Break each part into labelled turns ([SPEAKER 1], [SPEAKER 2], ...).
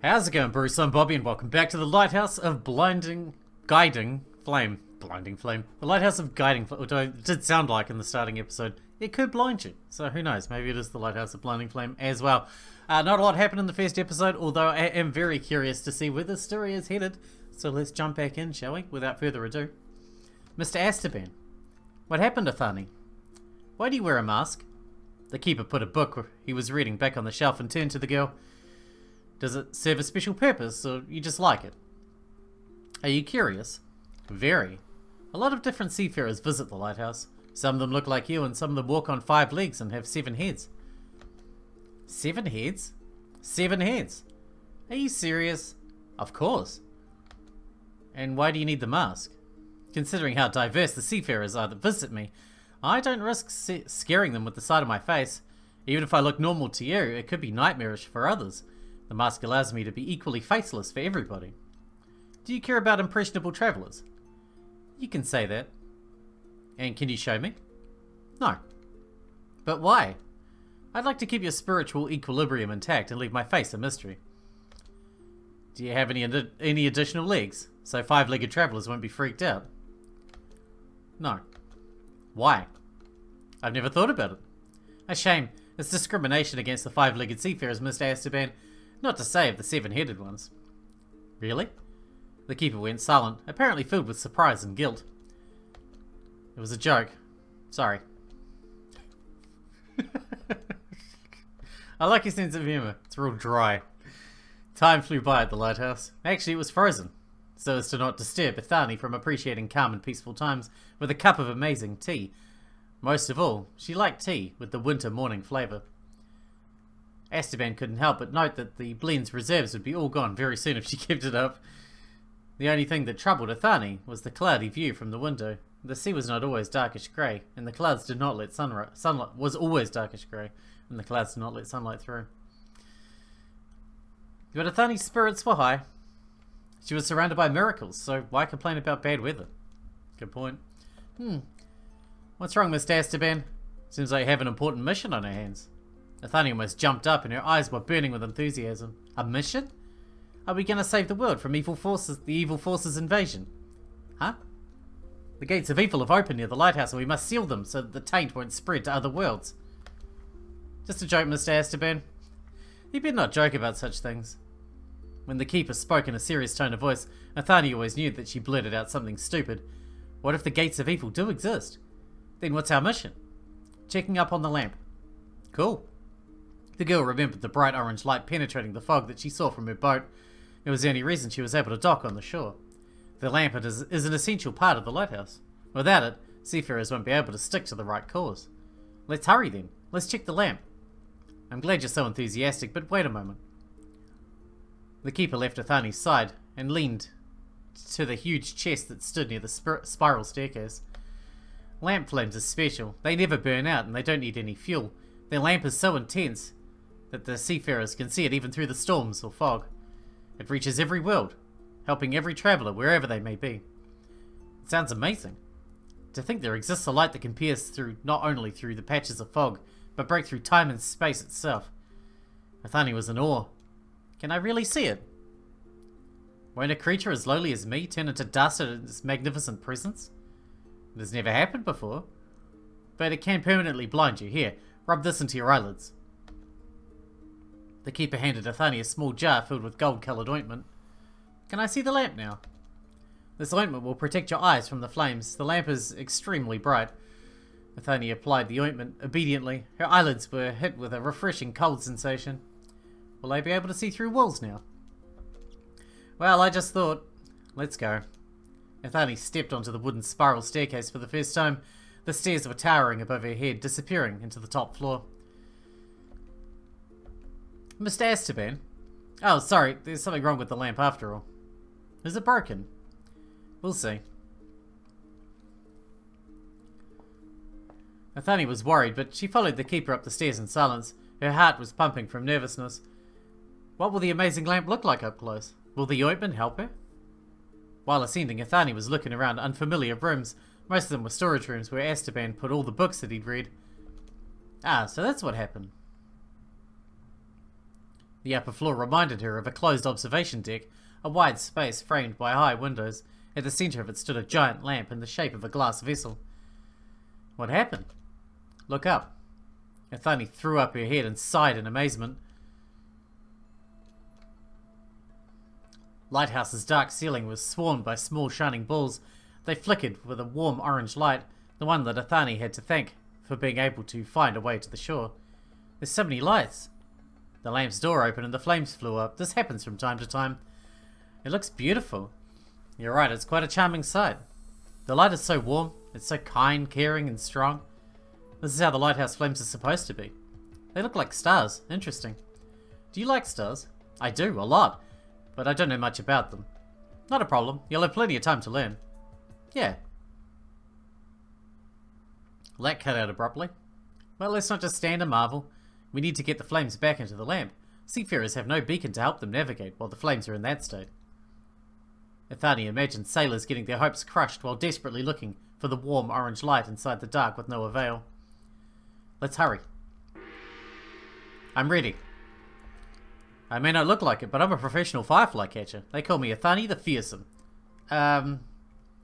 [SPEAKER 1] How's it going, Bruce? I'm Bobby, and welcome back to the Lighthouse of Guiding Flame. Blinding Flame. The Lighthouse of Guiding Flame, which it did sound like in the starting episode. It could blind you, so who knows? Maybe it is the Lighthouse of Blinding Flame as well. Not a lot happened in the first episode, although I am very curious to see where the story is headed. So let's jump back in, shall we? Without further ado. Mr. Azkaban. What happened, Ethani? Why do you wear a mask? The keeper put a book he was reading back on the shelf and turned to the girl. Does it serve a special purpose, or you just like it? Are you curious? Very. A lot of different seafarers visit the lighthouse. Some of them look like you, and some of them walk on 5 legs and have 7 heads. 7 heads? 7 heads? Are you serious? Of course. And why do you need the mask? Considering how diverse the seafarers are that visit me, I don't risk scaring them with the sight of my face. Even if I look normal to you, it could be nightmarish for others. The mask allows me to be equally faceless for everybody. Do you care about impressionable travellers? You can say that. And can you show me? No. But why? I'd like to keep your spiritual equilibrium intact and leave my face a mystery. Do you have any additional legs, so 5-legged travellers won't be freaked out? No. Why? I've never thought about it. A shame. It's discrimination against the 5-legged seafarers, Mr. Azkaban. Not to say of the 7-headed ones. Really? The keeper went silent, apparently filled with surprise and guilt. It was a joke. Sorry. I like your sense of humour. It's real dry. Time flew by at the lighthouse. Actually, it was frozen, so as to not disturb Ethani from appreciating calm and peaceful times with a cup of amazing tea. Most of all, she liked tea with the winter morning flavour. Azkaban couldn't help but note that the blend's reserves would be all gone very soon if she kept it up. The only thing that troubled Ethani was the cloudy view from the window. The sea was not always darkish grey, and the clouds did not let sunlight was always darkish grey, and the clouds did not let sunlight through. But Ethani's spirits were high. She was surrounded by miracles, so why complain about bad weather? Good point. What's wrong, Mr. Azkaban? Seems like you have an important mission on her hands. Ethani almost jumped up and her eyes were burning with enthusiasm. A mission? Are we going to save the world from the evil forces invasion? Huh? The gates of evil have opened near the lighthouse and we must seal them so that the taint won't spread to other worlds. Just a joke, Mr. Azkaban. You better not joke about such things. When the keeper spoke in a serious tone of voice, Ethani always knew that she blurted out something stupid. What if the gates of evil do exist? Then what's our mission? Checking up on the lamp. Cool. The girl remembered the bright orange light penetrating the fog that she saw from her boat. It was the only reason she was able to dock on the shore. The lamp is an essential part of the lighthouse. Without it, seafarers won't be able to stick to the right course. Let's hurry then. Let's check the lamp. I'm glad you're so enthusiastic, but wait a moment. The keeper left Ethani's side and leaned to the huge chest that stood near the spiral staircase. Lamp flames are special. They never burn out and they don't need any fuel. Their lamp is so intense that the seafarers can see it even through the storms or fog. It reaches every world, helping every traveller wherever they may be. It sounds amazing. To think there exists a light that can pierce through not only through the patches of fog, but break through time and space itself. Ethani was in awe. Can I really see it? Won't a creature as lowly as me turn into dust at its magnificent presence? It has never happened before. But it can permanently blind you. Here, rub this into your eyelids. The keeper handed Ethani a small jar filled with gold-coloured ointment. Can I see the lamp now? This ointment will protect your eyes from the flames. The lamp is extremely bright. Ethani applied the ointment obediently. Her eyelids were hit with a refreshing cold sensation. Will I be able to see through walls now? Well, I just thought... Let's go. Ethani stepped onto the wooden spiral staircase for the first time. The stairs were towering above her head, disappearing into the top floor. Mr. Azkaban? Oh, sorry, there's something wrong with the lamp after all. Is it broken? We'll see. Ethani was worried, but she followed the keeper up the stairs in silence. Her heart was pumping from nervousness. What will the amazing lamp look like up close? Will the ointment help her? While ascending, Ethani was looking around unfamiliar rooms. Most of them were storage rooms where Azkaban put all the books that he'd read. Ah, so that's what happened. The upper floor reminded her of a closed observation deck, a wide space framed by high windows. At the centre of it stood a giant lamp in the shape of a glass vessel. What happened? Look up. Ethani threw up her head and sighed in amazement. Lighthouse's dark ceiling was swarmed by small shining balls. They flickered with a warm orange light, the one that Ethani had to thank for being able to find a way to the shore. There's so many lights. The lamp's door opened and the flames flew up. This happens from time to time. It looks beautiful. You're right, it's quite a charming sight. The light is so warm, it's so kind, caring and strong. This is how the lighthouse flames are supposed to be. They look like stars. Interesting. Do you like stars? I do, a lot. But I don't know much about them. Not a problem. You'll have plenty of time to learn. Yeah. That cut out abruptly. Well, let's not just stand and marvel. We need to get the flames back into the lamp. Seafarers have no beacon to help them navigate while the flames are in that state. Ethani imagined sailors getting their hopes crushed while desperately looking for the warm orange light inside the dark with no avail. Let's hurry. I'm ready. I may not look like it, but I'm a professional firefly catcher. They call me Ethani the Fearsome. Come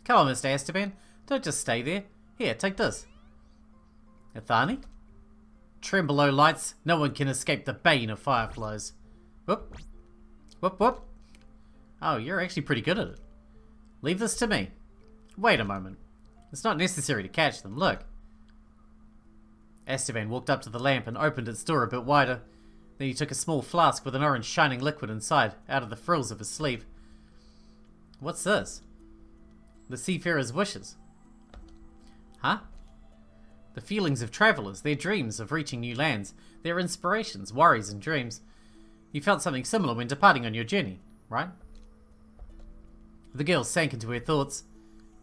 [SPEAKER 1] on, Mr. Esteban. Don't just stay there. Here, take this. Ethani? Trim below lights. No one can escape the bane of fireflies. Whoop. Whoop, whoop. Oh, you're actually pretty good at it. Leave this to me. Wait a moment. It's not necessary to catch them. Look. Esteban walked up to the lamp and opened its door a bit wider. Then he took a small flask with an orange shining liquid inside out of the frills of his sleeve. What's this? The seafarer's wishes. Huh? The feelings of travellers, their dreams of reaching new lands, their inspirations, worries and dreams. You felt something similar when departing on your journey, right? The girl sank into her thoughts.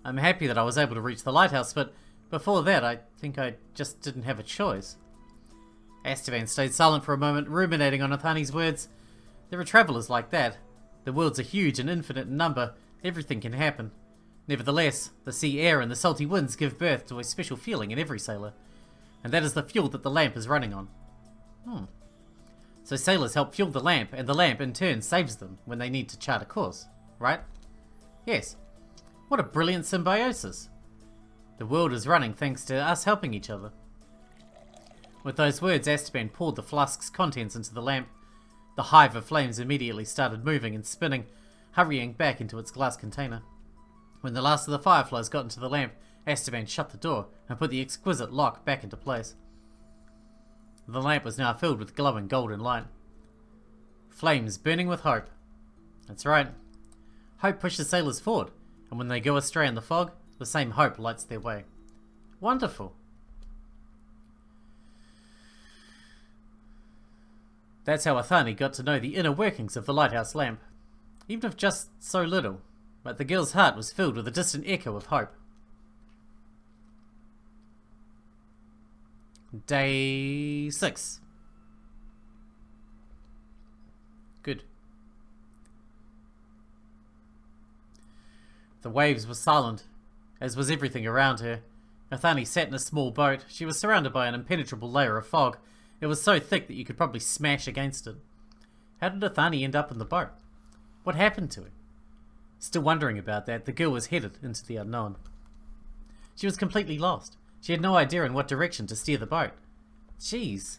[SPEAKER 1] I'm happy that I was able to reach the lighthouse, but before that I think I just didn't have a choice. Esteban stayed silent for a moment, ruminating on Ethani's words. There are travellers like that. The worlds are huge and infinite in number. Everything can happen. Nevertheless, the sea air and the salty winds give birth to a special feeling in every sailor. And that is the fuel that the lamp is running on. So sailors help fuel the lamp, and the lamp in turn saves them when they need to chart a course, right? Yes. What a brilliant symbiosis. The world is running thanks to us helping each other. With those words, Esteban poured the flask's contents into the lamp. The hive of flames immediately started moving and spinning, hurrying back into its glass container. When the last of the fireflies got into the lamp, Esteban shut the door and put the exquisite lock back into place. The lamp was now filled with glowing golden light. Flames burning with hope. That's right. Hope pushes sailors forward, and when they go astray in the fog, the same hope lights their way. Wonderful. That's how Ethani got to know the inner workings of the lighthouse lamp. Even if just so little, but the girl's heart was filled with a distant echo of hope. Day 6. Good. The waves were silent, as was everything around her. Ethani sat in a small boat. She was surrounded by an impenetrable layer of fog. It was so thick that you could probably smash against it. How did Ethani end up in the boat? What happened to her? Still wondering about that, the girl was headed into the unknown. She was completely lost. She had no idea in what direction to steer the boat. Jeez.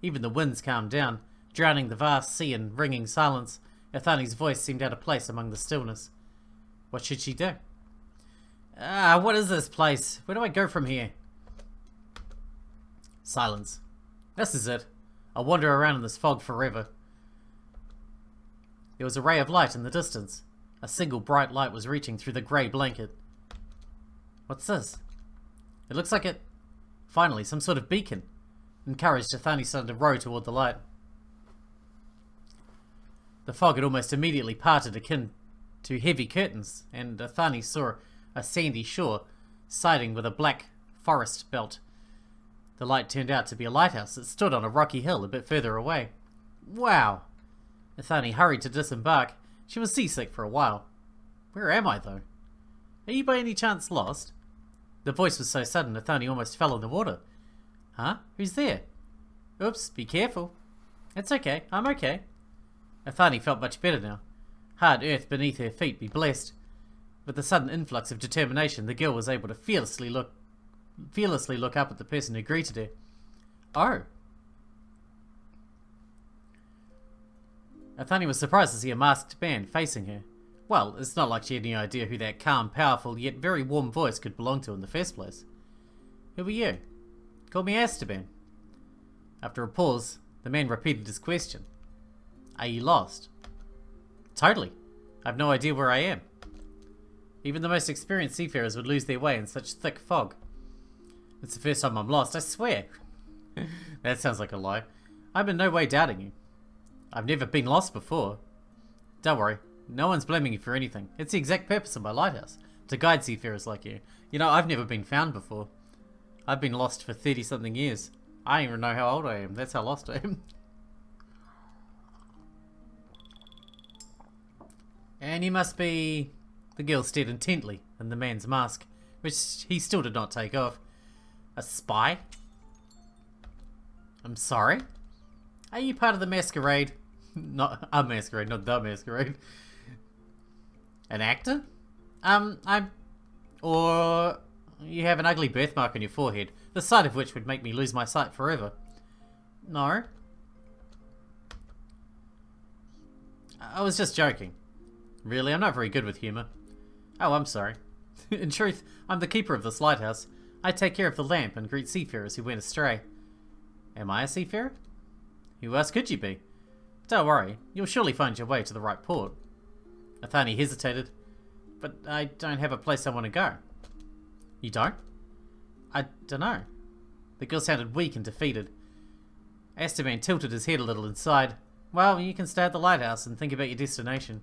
[SPEAKER 1] Even the winds calmed down, drowning the vast sea in ringing silence. Ethani's voice seemed out of place among the stillness. What should she do? What is this place? Where do I go from here? Silence. This is it. I'll wander around in this fog forever. There was a ray of light in the distance. A single bright light was reaching through the grey blanket. What's this? It looks like it... Finally, some sort of beacon. Encouraged, Ethani started to row toward the light. The fog had almost immediately parted akin to heavy curtains, and Ethani saw a sandy shore siding with a black forest belt. The light turned out to be a lighthouse that stood on a rocky hill a bit further away. Wow! Ethani hurried to disembark. She was seasick for a while. Where am I, though? Are you by any chance lost? The voice was so sudden, Ethani almost fell in the water. Huh? Who's there? Oops, be careful. It's okay, I'm okay. Ethani felt much better now. Hard earth beneath her feet be blessed. With the sudden influx of determination, the girl was able to fearlessly look up at the person who greeted her. Oh. Ethani was surprised to see a masked man facing her. Well, it's not like she had any idea who that calm, powerful, yet very warm voice could belong to in the first place. Who are you? Call me Esteban. After a pause, the man repeated his question. Are you lost? Totally. I've no idea where I am. Even the most experienced seafarers would lose their way in such thick fog. It's the first time I'm lost, I swear. That sounds like a lie. I'm in no way doubting you. I've never been lost before. Don't worry, no one's blaming you for anything. It's the exact purpose of my lighthouse, to guide seafarers like you. You know, I've never been found before. I've been lost for 30-something years. I don't even know how old I am. That's how lost I am. And you must be... The girl stared intently in the man's mask, which he still did not take off. A spy? I'm sorry? Are you part of the masquerade? Not a masquerade, not the masquerade. An actor? Or you have an ugly birthmark on your forehead, the sight of which would make me lose my sight forever. No. I was just joking. Really, I'm not very good with humour. Oh, I'm sorry. In truth, I'm the keeper of this lighthouse. I take care of the lamp and greet seafarers who went astray. Am I a seafarer? Who else could you be? Don't worry, you'll surely find your way to the right port. Ethani hesitated. But I don't have a place I want to go. You don't? I dunno. The girl sounded weak and defeated. Esteban tilted his head a little and sighed. Well, you can stay at the lighthouse and think about your destination.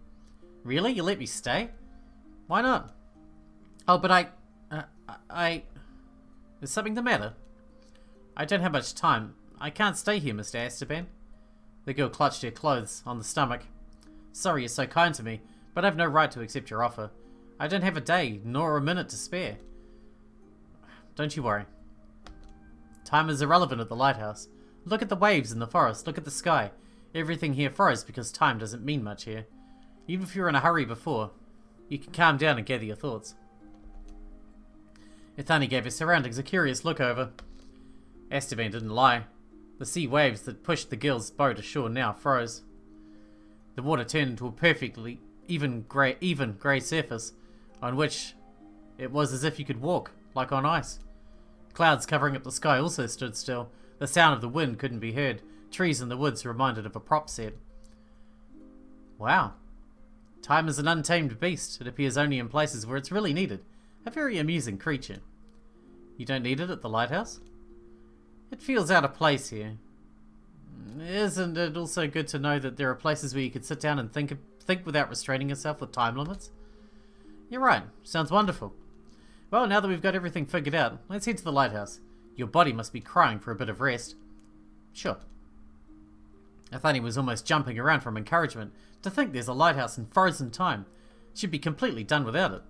[SPEAKER 1] Really? You let me stay? Why not? Oh, but I... Is something the matter? I don't have much time. I can't stay here, Mr. Esteban. The girl clutched her clothes on the stomach. Sorry you're so kind to me, but I've no right to accept your offer. I don't have a day, nor a minute to spare. Don't you worry. Time is irrelevant at the lighthouse. Look at the waves in the forest, look at the sky. Everything here froze because time doesn't mean much here. Even if you're in a hurry before, you can calm down and gather your thoughts. Ethani gave his surroundings a curious look over. Esteban didn't lie. The sea waves that pushed the girl's boat ashore now froze. The water turned into a perfectly even grey surface, on which it was as if you could walk, like on ice. Clouds covering up the sky also stood still. The sound of the wind couldn't be heard. Trees in the woods reminded of a prop set. Wow. Time is an untamed beast. It appears only in places where it's really needed. A very amusing creature. You don't need it at the lighthouse? It feels out of place here. Isn't it also good to know that there are places where you could sit down and think without restraining yourself with time limits? You're right. Sounds wonderful. Well, now that we've got everything figured out, let's head to the lighthouse. Your body must be crying for a bit of rest. Sure. Ethani was almost jumping around from encouragement. To think there's a lighthouse in frozen time. She'd be completely done without it.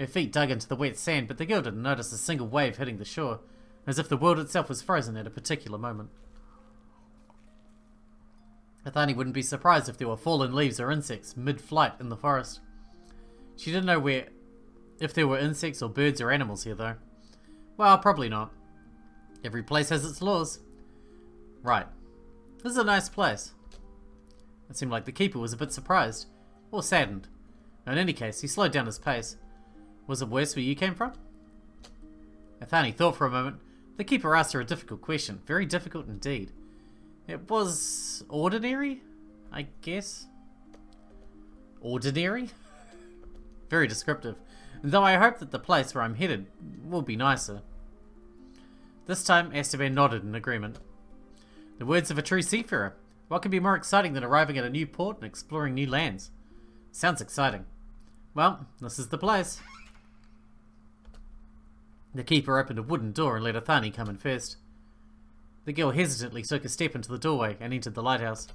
[SPEAKER 1] Her feet dug into the wet sand, but the girl didn't notice a single wave hitting the shore, as if the world itself was frozen at a particular moment. Ethani wouldn't be surprised if there were fallen leaves or insects mid-flight in the forest. She didn't know if there were insects or birds or animals here, though. Well, probably not. Every place has its laws. Right. This is a nice place. It seemed like the keeper was a bit surprised, or saddened. In any case, he slowed down his pace. Was it worse where you came from? Ethani thought for a moment. The keeper asked her a difficult question, very difficult indeed. It was ordinary, I guess. Ordinary? Very descriptive. Though I hope that the place where I'm headed will be nicer. This time, Esteban nodded in agreement. The words of a true seafarer. What can be more exciting than arriving at a new port and exploring new lands? Sounds exciting. Well, this is the place. The keeper opened a wooden door and let Ethani come in first. The girl hesitantly took a step into the doorway and entered the lighthouse.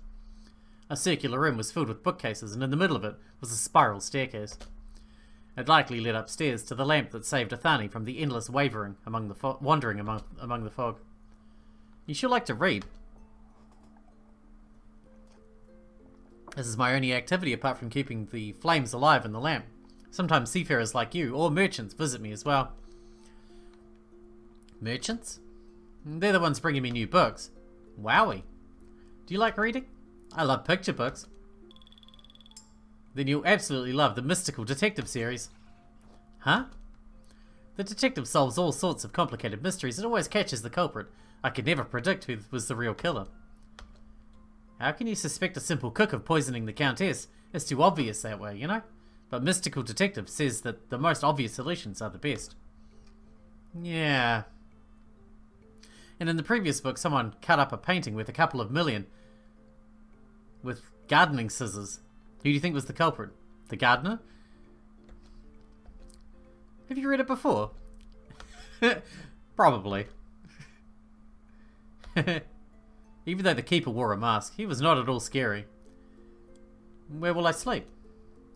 [SPEAKER 1] A circular room was filled with bookcases, and in the middle of it was a spiral staircase. It likely led upstairs to the lamp that saved Ethani from the endless wandering among the fog. You sure like to read. This is my only activity apart from keeping the flames alive in the lamp. Sometimes seafarers like you, or merchants, visit me as well. Merchants? They're the ones bringing me new books. Wowie. Do you like reading? I love picture books. Then you'll absolutely love the mystical detective series. Huh? The detective solves all sorts of complicated mysteries and always catches the culprit. I could never predict who was the real killer. How can you suspect a simple cook of poisoning the Countess? It's too obvious that way, you know? But mystical detective says that the most obvious solutions are the best. Yeah. And in the previous book, someone cut up a painting worth a couple of million with gardening scissors. Who do you think was the culprit? The gardener? Have you read it before? Probably. Even though the keeper wore a mask, he was not at all scary. Where will I sleep?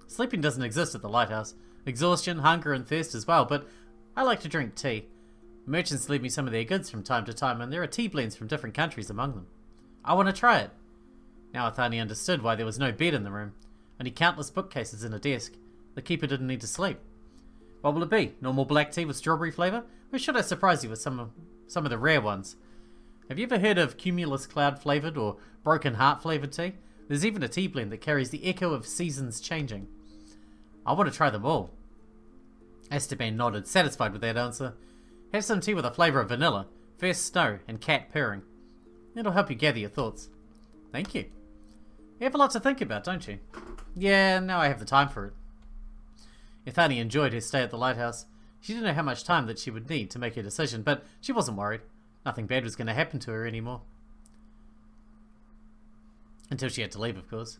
[SPEAKER 1] Sleeping doesn't exist at the Lighthouse. Exhaustion, hunger and thirst as well, but I like to drink tea. Merchants leave me some of their goods from time to time, and there are tea blends from different countries among them. I want to try it. Now Ethani understood why there was no bed in the room, only countless bookcases and a desk. The keeper didn't need to sleep. What will it be? Normal black tea with strawberry flavour? Or should I surprise you with some of the rare ones? Have you ever heard of cumulus cloud flavoured or broken heart flavoured tea? There's even a tea blend that carries the echo of seasons changing. I want to try them all. Esteban nodded, satisfied with that answer. Have some tea with a flavour of vanilla, first snow, and cat purring. It'll help you gather your thoughts. Thank you. You have a lot to think about, don't you? Yeah, now I have the time for it. Ethani enjoyed her stay at the Lighthouse. She didn't know how much time that she would need to make her decision, but she wasn't worried. Nothing bad was going to happen to her anymore. Until she had to leave, of course.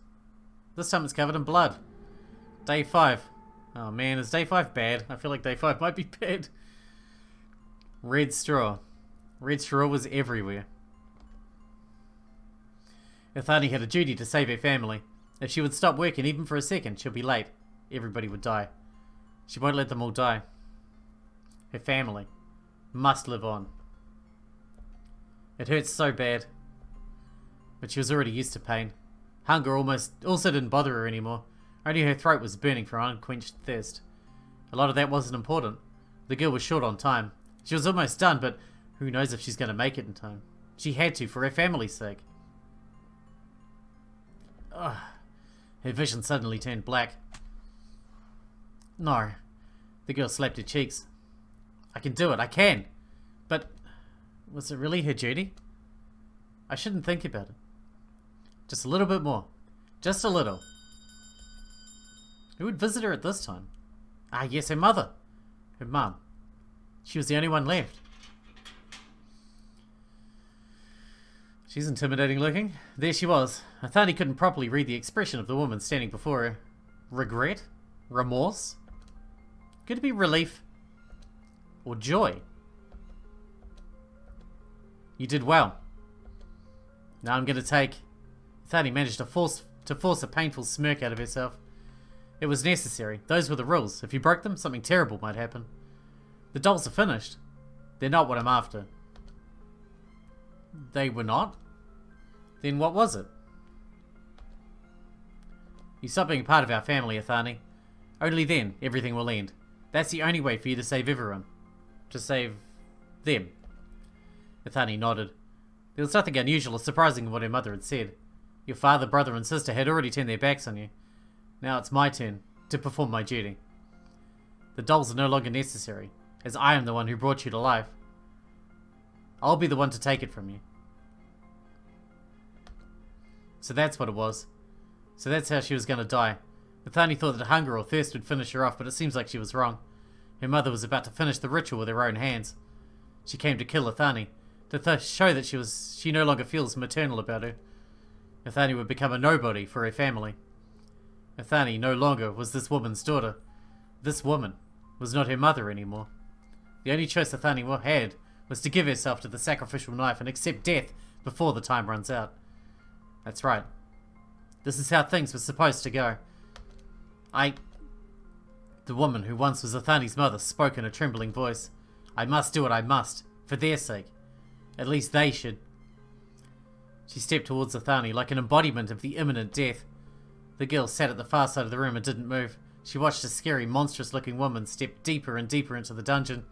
[SPEAKER 1] This time it's covered in blood. Day 5. Oh man, is day 5 bad? I feel like day 5 might be bad. Red straw. Red straw was everywhere. Ethani had a duty to save her family. If she would stop working even for a second, she'll be late. Everybody would die. She won't let them all die. Her family must live on. It hurts so bad. But she was already used to pain. Hunger also didn't bother her anymore. Only her throat was burning from unquenched thirst. A lot of that wasn't important. The girl was short on time. She was almost done, but who knows if she's going to make it in time. She had to, for her family's sake. Ugh. Her vision suddenly turned black. No. The girl slapped her cheeks. I can do it, I can. But was it really her duty? I shouldn't think about it. Just a little bit more. Just a little. Who would visit her at this time? Ah, yes, her mother. Her mum. She was the only one left. She's intimidating looking. There she was. Ethani couldn't properly read the expression of the woman standing before her. Regret? Remorse? Could it be relief? Or joy? You did well. Now I'm going to take... Ethani managed to force a painful smirk out of herself. It was necessary. Those were the rules. If you broke them, something terrible might happen. The dolls are finished. They're not what I'm after. They were not? Then what was it? You stop being part of our family, Ethani. Only then everything will end. That's the only way for you to save everyone. To save them. Ethani nodded. There was nothing unusual or surprising in what her mother had said. Your father, brother and sister had already turned their backs on you. Now it's my turn to perform my duty. The dolls are no longer necessary, as I am the one who brought you to life. I'll be the one to take it from you. So that's what it was. So that's how she was going to die. Ethani thought that hunger or thirst would finish her off, but it seems like she was wrong. Her mother was about to finish the ritual with her own hands. She came to kill Ethani, to show that she no longer feels maternal about her. Ethani would become a nobody for her family. Ethani no longer was this woman's daughter. This woman was not her mother anymore. The only choice Ethani had was to give herself to the sacrificial knife and accept death before the time runs out. That's right. This is how things were supposed to go. The woman who once was Ethani's mother spoke in a trembling voice. I must do what I must, for their sake. At least they should. She stepped towards Ethani like an embodiment of the imminent death. The girl sat at the far side of the room and didn't move. She watched a scary, monstrous-looking woman step deeper and deeper into the dungeon.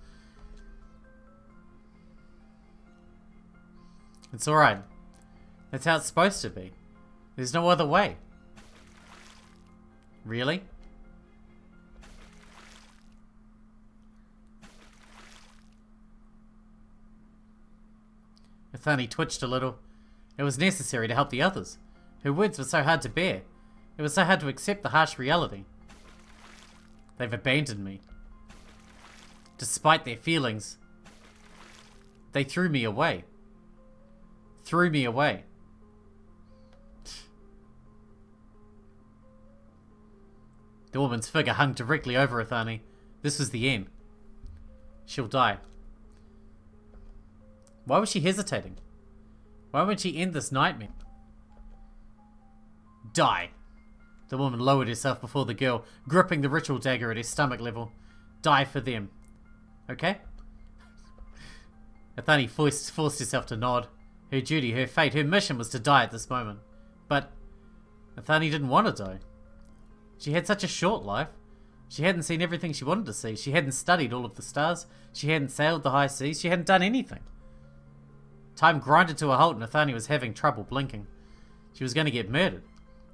[SPEAKER 1] It's alright. That's how it's supposed to be. There's no other way. Really? Ethani twitched a little. It was necessary to help the others. Her words were so hard to bear. It was so hard to accept the harsh reality. They've abandoned me. Despite their feelings, they threw me away. Threw me away. The woman's figure hung directly over Ethani. This was the end. She'll die. Why was she hesitating? Why won't she end this nightmare? Die. The woman lowered herself before the girl, gripping the ritual dagger at her stomach level. Die for them. Okay? Ethani forced herself to nod. Her duty, her fate, her mission was to die at this moment. But Ethani didn't want to die. She had such a short life. She hadn't seen everything she wanted to see. She hadn't studied all of the stars. She hadn't sailed the high seas. She hadn't done anything. Time grinded to a halt and Ethani was having trouble blinking. She was going to get murdered.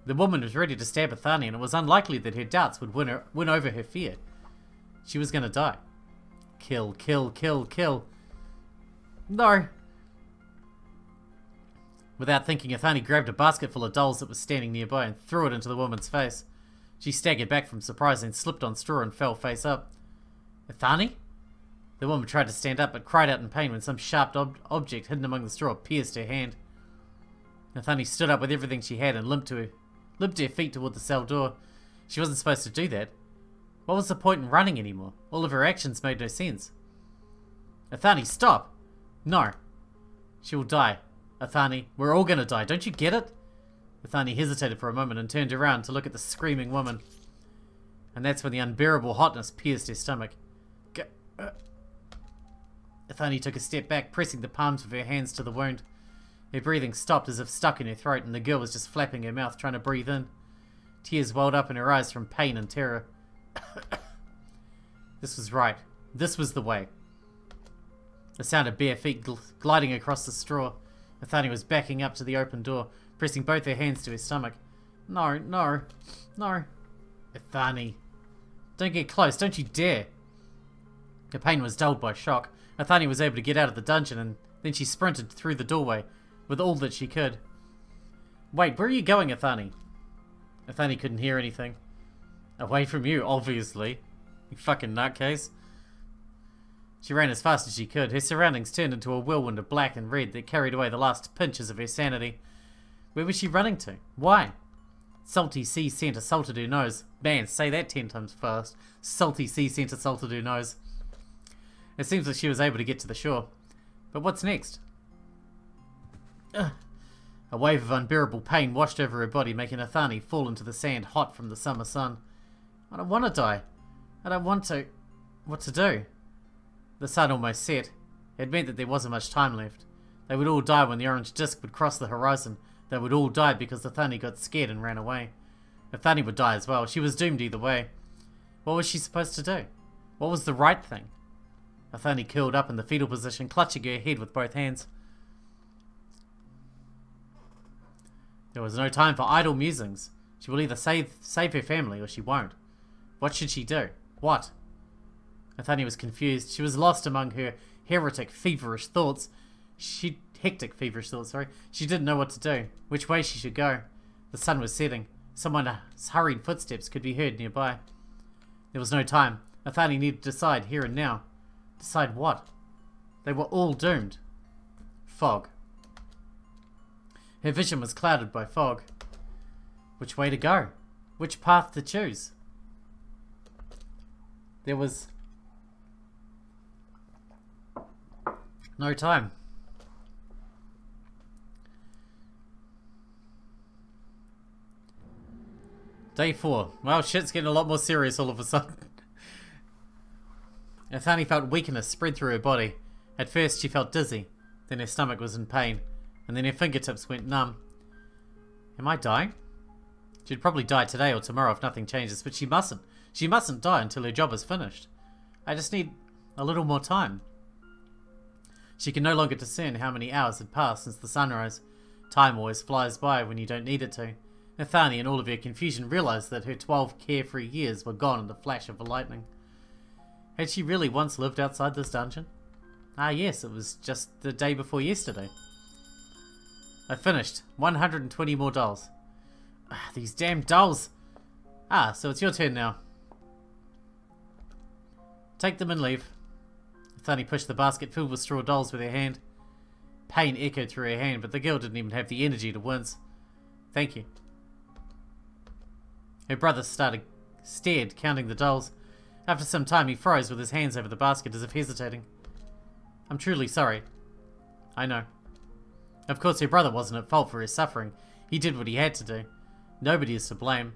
[SPEAKER 1] The woman was ready to stab Ethani, and it was unlikely that her doubts would win over her fear. She was going to die. Kill, kill, kill, kill. No. Without thinking, Ethani grabbed a basket full of dolls that was standing nearby and threw it into the woman's face. She staggered back from surprise and slipped on straw and fell face up. Ethani? The woman tried to stand up but cried out in pain when some sharp object hidden among the straw pierced her hand. Ethani stood up with everything she had and limped her feet toward the cell door. She wasn't supposed to do that. What was the point in running anymore? All of her actions made no sense. Ethani, stop! No. She will die. Ethani, we're all gonna die. Don't you get it? Ethani hesitated for a moment and turned around to look at the screaming woman. And that's when the unbearable hotness pierced her stomach. Ethani took a step back, pressing the palms of her hands to the wound. Her breathing stopped as if stuck in her throat, and the girl was just flapping her mouth, trying to breathe in. Tears welled up in her eyes from pain and terror. This was right. This was the way. The sound of bare feet gliding across the straw. Ethani was backing up to the open door, pressing both her hands to his stomach. No, no, no. Ethani. Don't get close, don't you dare. Her pain was dulled by shock. Ethani was able to get out of the dungeon, and then she sprinted through the doorway with all that she could. Wait, where are you going, Ethani? Ethani couldn't hear anything. Away from you, obviously. You fucking nutcase. She ran as fast as she could. Her surroundings turned into a whirlwind of black and red that carried away the last pinches of her sanity. Where was she running to? Why? Salty sea scent assaulted her nose. Man, say that 10 times fast. Salty sea scent assaulted her nose. It seems that she was able to get to the shore. But what's next? Ugh. A wave of unbearable pain washed over her body, making Ethani fall into the sand hot from the summer sun. I don't want to die. I don't want to. What to do? The sun almost set. It meant that there wasn't much time left. They would all die when the orange disc would cross the horizon. They would all die because Ethani got scared and ran away. Ethani would die as well. She was doomed either way. What was she supposed to do? What was the right thing? Ethani curled up in the fetal position, clutching her head with both hands. There was no time for idle musings. She will either save her family or she won't. What should she do? What? Ethani was confused. She was lost among her hectic, feverish thoughts. She didn't know what to do, which way she should go. The sun was setting. Someone's hurried footsteps could be heard nearby. There was no time. Ethani needed to decide here and now. Decide what? They were all doomed. Fog. Her vision was clouded by fog. Which way to go? Which path to choose? There was no time. Day 4. Well, shit's getting a lot more serious all of a sudden. Ethani felt weakness spread through her body. At first she felt dizzy, then her stomach was in pain, and then her fingertips went numb. Am I dying? She'd probably die today or tomorrow if nothing changes, but she mustn't. She mustn't die until her job is finished. I just need a little more time. She can no longer discern how many hours had passed since the sunrise. Time always flies by when you don't need it to. Ethani, in all of her confusion, realized that her 12 carefree years were gone in the flash of lightning. Had she really once lived outside this dungeon? Ah yes, it was just the day before yesterday. I finished. 120 more dolls. Ah, these damn dolls! Ah, so it's your turn now. Take them and leave. Ethani pushed the basket filled with straw dolls with her hand. Pain echoed through her hand, but the girl didn't even have the energy to wince. Thank you. Her brother stared, counting the dolls. After some time, he froze with his hands over the basket as if hesitating. I'm truly sorry. I know. Of course, her brother wasn't at fault for her suffering. He did what he had to do. Nobody is to blame.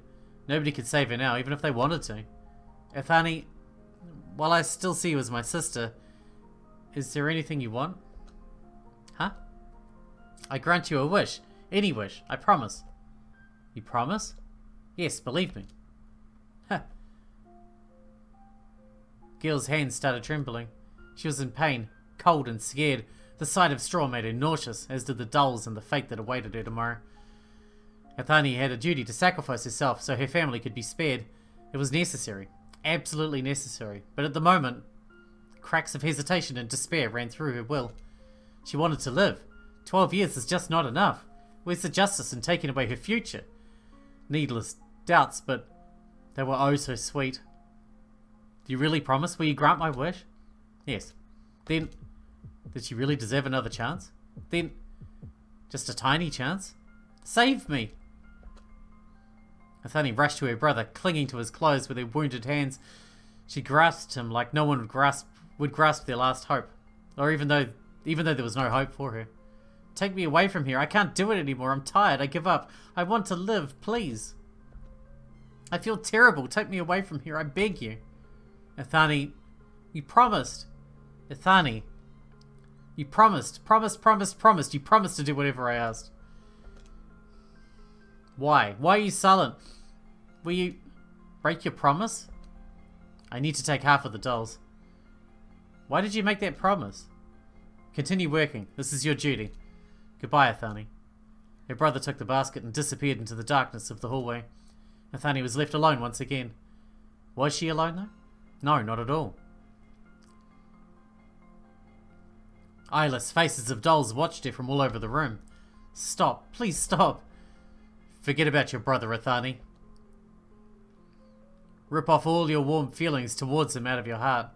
[SPEAKER 1] Nobody could save her now, even if they wanted to. Ethani, while I still see you as my sister, is there anything you want? Huh? I grant you a wish. Any wish. I promise. You promise? Yes, believe me. Huh. Gil's hands started trembling. She was in pain, cold and scared. The sight of straw made her nauseous, as did the dolls and the fate that awaited her tomorrow. Ethani had a duty to sacrifice herself so her family could be spared. It was necessary. Absolutely necessary. But at the moment, cracks of hesitation and despair ran through her will. She wanted to live. 12 years is just not enough. Where's the justice in taking away her future? Needless doubts, but they were oh so sweet. Do you really promise? Will you grant my wish? Yes. Then, did she really deserve another chance? Then, just a tiny chance? Save me! Ethani rushed to her brother, clinging to his clothes with her wounded hands. She grasped him like no one would grasp their last hope, or even though there was no hope for her. Take me away from here. I can't do it anymore. I'm tired. I give up. I want to live, please. I feel terrible. Take me away from here. I beg you. Ethani, you promised. Ethani, you promised. Promised. You promised to do whatever I asked. Why? Why are you silent? Will you break your promise? I need to take half of the dolls. Why did you make that promise? Continue working. This is your duty. Goodbye, Ethani. Her brother took the basket and disappeared into the darkness of the hallway. Ethani was left alone once again. Was she alone, though? No, not at all. Eyeless faces of dolls watched her from all over the room. Stop. Please stop. Forget about your brother, Ethani. Rip off all your warm feelings towards him out of your heart.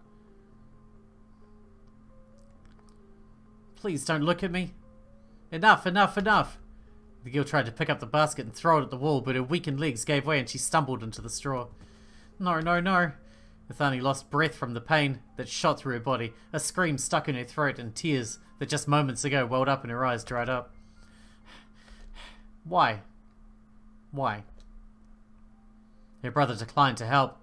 [SPEAKER 1] Please don't look at me. Enough. The girl tried to pick up the basket and throw it at the wall, but her weakened legs gave way and she stumbled into the straw. No. Ethani lost breath from the pain that shot through her body. A scream stuck in her throat and tears that just moments ago welled up in her eyes dried up. Why? Her brother declined to help.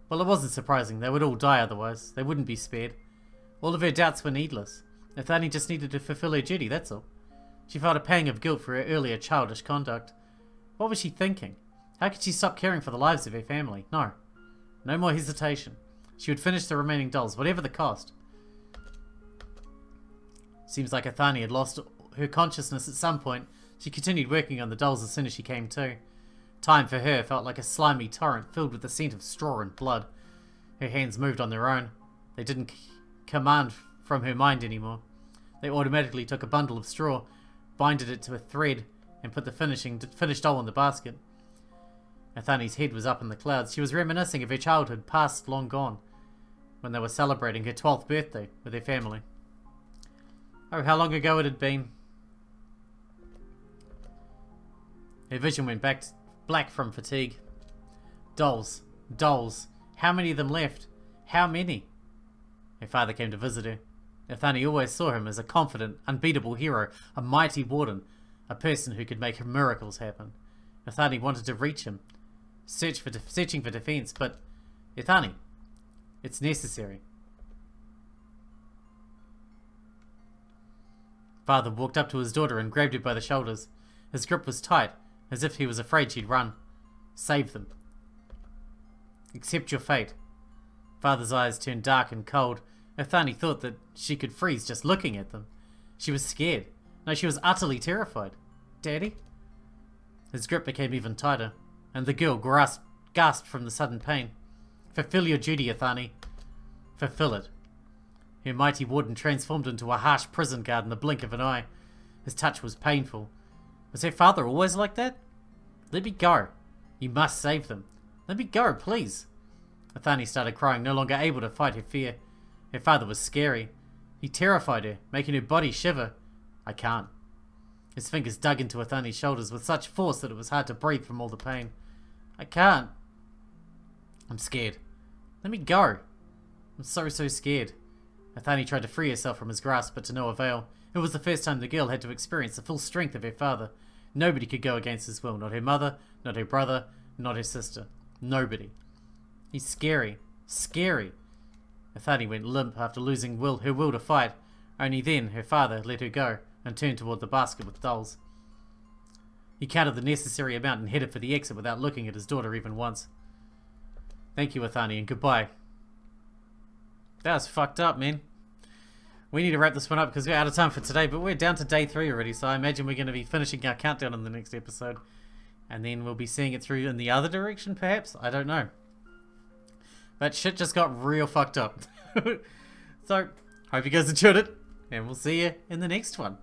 [SPEAKER 1] Well, it wasn't surprising. They would all die otherwise. They wouldn't be spared. All of her doubts were needless. Ethani just needed to fulfill her duty, that's all. She felt a pang of guilt for her earlier childish conduct. What was she thinking? How could she stop caring for the lives of her family? No. No more hesitation. She would finish the remaining dolls, whatever the cost. Seems like Ethani had lost her consciousness at some point. She continued working on the dolls as soon as she came to. Time for her felt like a slimy torrent filled with the scent of straw and blood. Her hands moved on their own. They didn't command from her mind anymore. They automatically took a bundle of straw, binded it to a thread, and put the finished doll in the basket. Ethani's head was up in the clouds. She was reminiscing of her childhood past long gone, when they were celebrating her 12th birthday with her family. Oh, how long ago it had been. Her vision went black from fatigue. Dolls. How many of them left? How many? Her father came to visit her. Ethani always saw him as a confident, unbeatable hero, a mighty warden, a person who could make miracles happen. Ethani wanted to reach him, searching for defense, but Ethani, it's necessary. Father walked up to his daughter and grabbed her by the shoulders. His grip was tight, as if he was afraid she'd run. Save them. Accept your fate. Father's eyes turned dark and cold. Ethani thought that she could freeze just looking at them. She was scared. No, she was utterly terrified. Daddy? His grip became even tighter, and the girl gasped from the sudden pain. Fulfill your duty, Ethani. Fulfill it. Her mighty warden transformed into a harsh prison guard in the blink of an eye. His touch was painful. Was her father always like that? Let me go. You must save them. Let me go, please. Ethani started crying, no longer able to fight her fear. Her father was scary. He terrified her, making her body shiver. I can't. His fingers dug into Ethani's shoulders with such force that it was hard to breathe from all the pain. I can't. I'm scared. Let me go. I'm so scared. Ethani tried to free herself from his grasp, but to no avail. It was the first time the girl had to experience the full strength of her father. Nobody could go against his will. Not her mother, not her brother, not her sister. Nobody. He's scary. Scary. Ethani went limp after losing her will to fight. Only then her father let her go and turned toward the basket with dolls. He counted the necessary amount and headed for the exit without looking at his daughter even once. Thank you, Ethani, and goodbye. That was fucked up, man. We need to wrap this one up because we're out of time for today, but we're down to day 3 already, so I imagine we're going to be finishing our countdown in the next episode. And then we'll be seeing it through in the other direction, perhaps? I don't know. But shit just got real fucked up. So, hope you guys enjoyed it, and we'll see you in the next one.